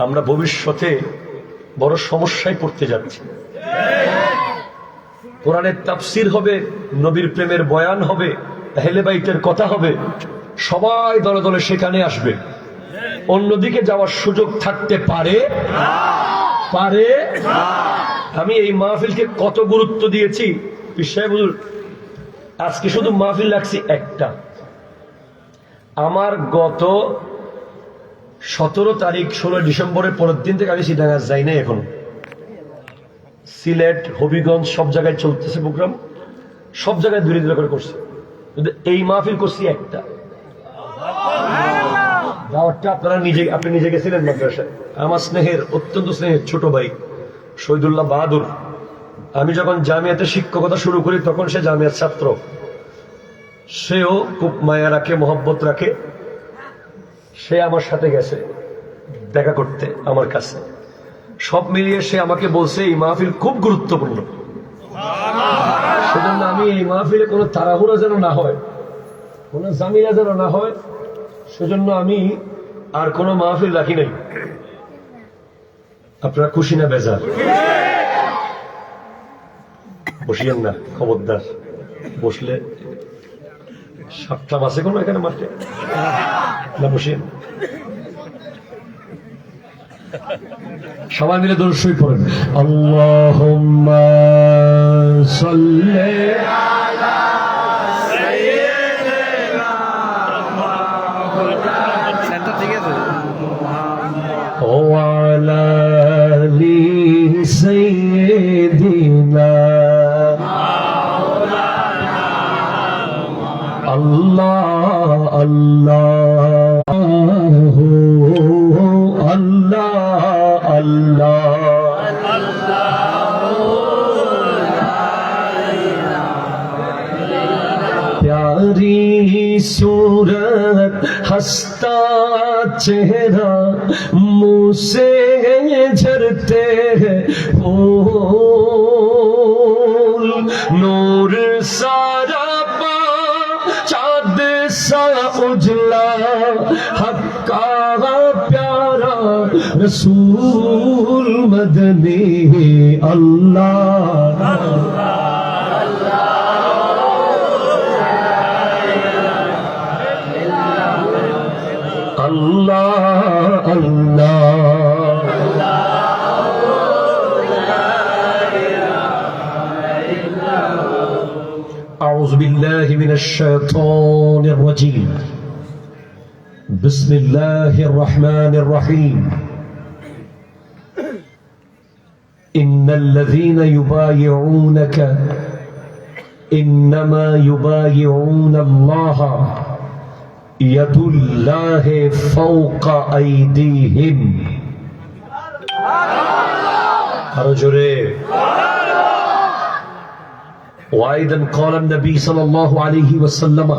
আমরা ভবিষ্যতে বড় সমস্যায় পড়তে যাচ্ছি। কোরআনের তাফসীর হবে, নবীর প্রেমের বয়ান হবে, আহলে বাইতের কথা হবে, সবাই দলে দলে সেখানে আসবে। অন্যদিকে যাওয়ার সুযোগ থাকতে পারে পারে আমি এই মাহফিলকে কত গুরুত্ব দিয়েছি। পীর সাহেব হুজুর আজকে শুধু মাহফিল রাখছি একটা। আমার গত 17 তারিখ 16 ডিসেম্বরের পরের দিন থেকে আমি সিটাগাং যাই নাই। এখন সিলেট, হবিগঞ্জ সব জায়গায় চলতেছে প্রোগ্রাম, সব জায়গায় দূরে দূরে করে করছে, কিন্তু এই মাহফিল করছি একটা। দাওয়াতটা আপনি নিজে গেছিলেন মাদ্রাসায়। আমার স্নেহের, অত্যন্ত স্নেহের ছোট ভাই শহীদুল্লাহ বাহাদুর, আমি যখন জামিয়াতে শিক্ষকতা শুরু করি তখন সে জামিয়ার ছাত্র। সেও খুব মায়া রাখে, মহব্বত রাখে। সে আমার সাথে গেছে দেখা করতে আমার কাছে। সব মিলিয়ে সে আমাকে বলছে এই মাহফিল খুব গুরুত্বপূর্ণ, সেজন্য আমি এই মাহফিলে কোনো তাড়াহুড়া যেন না হয়, কোনো জামিলা যেন না হয়, সেজন্য আমি আর কোনো মাহফিল রাখি নাই। আপনারা খুশি না বেজার? বসিয়েন না, খবরদার। বসলে সাতটা বাসে কোনো এখানে মাঠে না, বসিয়েন। সবাই মিলে দরুদ শরীফ পড়েন। আল্লাহুম্মা সাল্লি আলা সাইয়্যিদিনা সেন্টার ঠিক আছে ওয়া আলা আলি সাইয়্যিদিনা আল্লাহ আল্লাহ प्यारी सूरत हंसता चेहरा मुंह से झरते हैं फूल नूर सारा चाँद सा उजला हक्का प्यारा रसूल मदनी अल्लाह अल्लाह अल्लाह أعوذ بالله من الشيطان الرجيم بسم الله الرحمن الرحيم إن الذين يبايعونك إنما يبايعون الله يد الله فوق أيديهم أرجوره وأيضا قال النبي صلى الله عليه وسلم